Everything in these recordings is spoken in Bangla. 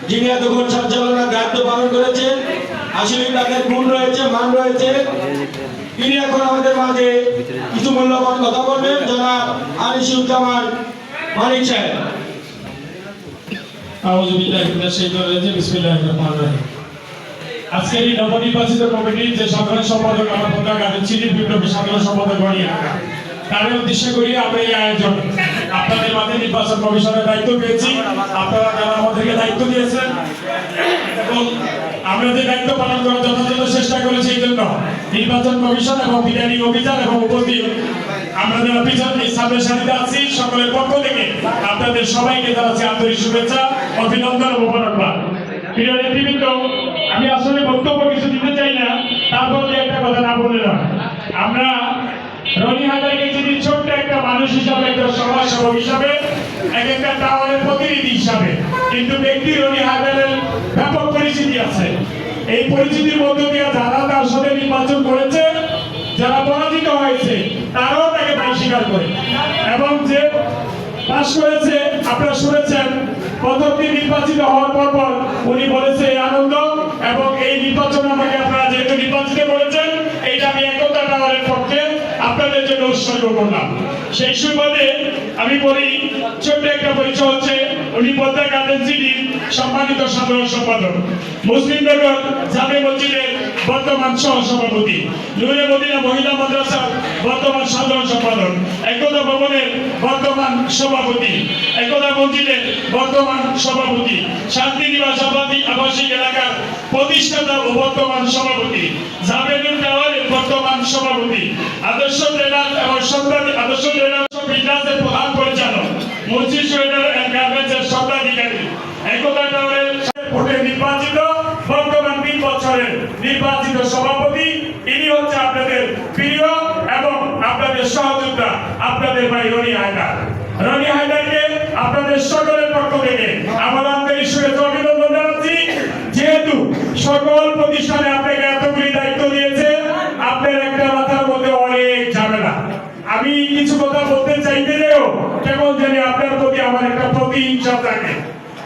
যিনি এতক্ষণ সঞ্চালনার দায়িত্ব পালন করেছেন, আসলে তাদের গুণ রয়েছে, মান রয়েছে। তিনি এখন আমাদের মাঝে কিছু মূল্যবান কথা বলবেন, জনাব আনিসুজ্জামান মানিক সাহেব। আউযু বিল্লাহি মিনাশ শাইতানির রাজিম, বিসমিল্লাহির রহমানির রহিম। আজকের এই নবনির্বাচিত কমিটির যে সাধারণ সম্পাদক আমার পদ্মা গাজী চিঠির বিপ্লবী সাধারণ সম্পাদক গণি তাদের উদ্দেশ্য করি আমরা এই আয়োজন। আপনাদের মাঝে নির্বাচন কমিশনের দায়িত্ব পেয়েছি, আপনারা যারা আমাদেরকে দায়িত্ব দিয়েছেন এবং আমরা যে দায়িত্ব পালন করার যথাযথ চেষ্টা করেছি, এই জন্য নির্বাচন কমিশন এবং রিটার্নিং অফিসার এবং উপস্থিত আমরা যারা পিছনে সামনের সারিতে আছি সকলের পক্ষ থেকে আপনাদের সবাইকে জানাচ্ছি আন্তরিক শুভেচ্ছা, অভিনন্দন ও মোবারকবাদ। প্রিয় নেতৃবৃন্দ, আমি আসলে বক্তব্য কিছু দিতে চাই না, তারপর যে একটা কথা না বলে না, আমরা রনি হায়দারকে চিনি ছোট্ট একটা মানুষ হিসাবে, একটা সমাজসেবক হিসাবে, একটা টাওয়ারের প্রতিনিধি হিসাবে, কিন্তু ব্যক্তি রনি হায়দারের ব্যাপক পরিচিতি আছে। এই পরিচিতির মধ্য দিয়ে যারা তার সাথে নির্বাচন করেছে, যারা পরাজিত হয়েছে, তারাও তাকে দায়ী স্বীকার করে এবং যে পাশ করেছে, আপনারা শুনেছেন প্রথম দিন নির্বাচিত হওয়ার পর উনি বলেছে আনন্দ এবং এই নির্বাচন আমাকে আপনারা যেহেতু নির্বাচিত করেছেন, এইটা আমি একতা টাওয়ারের পক্ষে আপনাদের জন্য উৎসর্গ করলাম। সেই সুবাদে আমি বলি, ছোট্ট একটা পরিচয় হচ্ছে, উনি পদ্মা গার্ডেন সিটির সম্মানিত সাধারণ সম্পাদক, মুসলিম নগর জামে মসজিদের বর্তমান সহ সভাপতি, নূরে মদিনা মহিলা মাদ্রাসার বর্তমান সাধারণ সম্পাদক, একতা ভবনের বর্তমান সভাপতি, একতা মসজিদের বর্তমান সভাপতি, শান্তিনিবাস আবাসিক এলাকার প্রতিষ্ঠাতা ও বর্তমান সভাপতি, জাবেদুল টাওয়ারের বর্তমান সভাপতি, আদর্শ ট্রেনার এবং আদর্শ ট্রেনার বিজনেসের প্রধান পরিচালক, মসজিদ সোয়েটার এন্ড গার্মেন্টসের স্বত্বাধিকারী, একতা টাওয়ারের ভোটে নির্বাচিত বর্তমান 3 বছরের নির্বাচিত সভাপতি। ইনি হচ্ছে আপনাদের প্রিয় এবং আপনাদের সহযোদ্ধা, আপনাদের ভাই রনি হায়দার। রনি হায়দারকে আপনাদের সকলের পক্ষ থেকে আমার আন্তরিক শুভেচ্ছা অভিনন্দন জানাচ্ছি। যেহেতু সকল প্রতিষ্ঠানে আপনাকে এতগুলি দায়িত্ব দিয়েছে, আপনার একটা মাথার মধ্যে অনেক ঝামেলা। আমি কিছু কথা বলতে চাইতেও কেমন জানি আপনার প্রতি আমার একটা প্রতিহিংসা থাকে।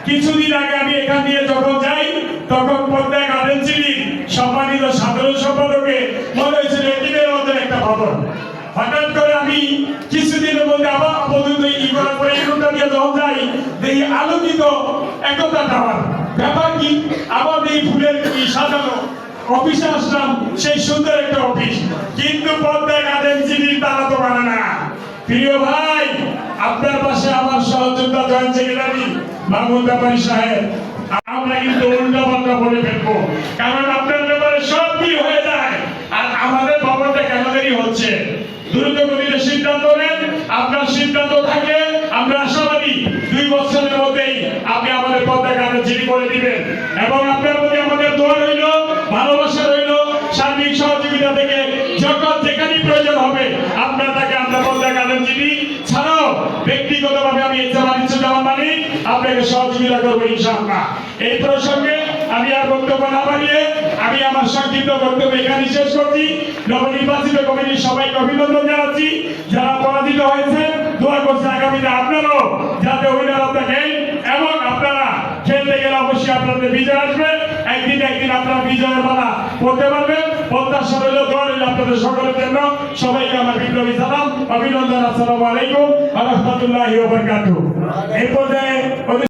কিছুদিন আগে আমি এখান দিয়ে যখন যাই, তখন পদ্মা গার্ডেন সিটির সম্মানিত সাধারণ সম্পাদকে মনে হয়েছিল এটির মধ্যে একটা ভবন। হঠাৎ করে আমি কিছুদিনের মধ্যে আবার আপাতত ইগোর পরে এগুলোটা দিয়ে যখন যাই, দেখি আলোকিত একতা টাওয়ার। ব্যাপার কি, আবার এই ফুলের সাজানো অফিসে আসলাম, সেই সুন্দর একটা অফিস, কিন্তু পদ্মা গার্ডেন সিটির তারা তো মানে না। প্রিয় ভাই, আপনার পাশে আমার সহযোদ্ধা জয়েন্ট সেক্রেটারি মাহমুদ ব্যাপারী সাহেব, আমরা কিন্তু উল্টা পাল্টা বলে ফেলবো, কারণ আপনার ব্যাপারে সব কি হয়ে যায় আর আমাদের ভবনটা কেন দেরি হচ্ছে। দ্রুত গতিতে সিদ্ধান্ত নেন, আপনার সিদ্ধান্ত থাকে, আমরা আশাবাদী 2 বছরের মধ্যেই আপনি আমাদের পদ্মা গার্ডেন সিটি করে দিবেন এবং আপনার প্রতি আমাদের দোয়া রইল, ভালোবাসা রইল, সার্বিক সহযোগিতা থেকে যখন যেখানে প্রয়োজন হবে আপনার তাকে আমরা পদ্মা গার্ডেন সিটি ছাড়াও ব্যক্তিগতভাবে আমি আনিসুজ্জামান মানিক আপনাকে সহযোগিতা করবো ইনশাআল্লাহ। এই প্রসঙ্গে আমি আর বক্তব্য না বাড়িয়ে আমি আমার সংক্ষিপ্ত বক্তব্য এখানে শেষ করছি। নবনির্বাচিত কমিটির সবাইকে অভিনন্দন জানাচ্ছি। যারা পরাজিত হয়েছে, দোয়া করছি আগামীতে আপনারাও যাতে উইনার থাকেন এবং আপনারা খেলতে গেলে অবশ্যই আপনাদের বিজয় আসবে। একদিন আপনারা বিজয়ের মালা পড়তে পারবেন। প্রত্যাশা রইল, দোয়া রইল আপনাদের সকলের জন্য। সবাইকে আমার বিপ্লবী সালাম, অভিনন্দন। আসসালামু আলাইকুম ওয়া রাহমাতুল্লাহি ওয়া বারাকাতুহু। এই পর্যায়ে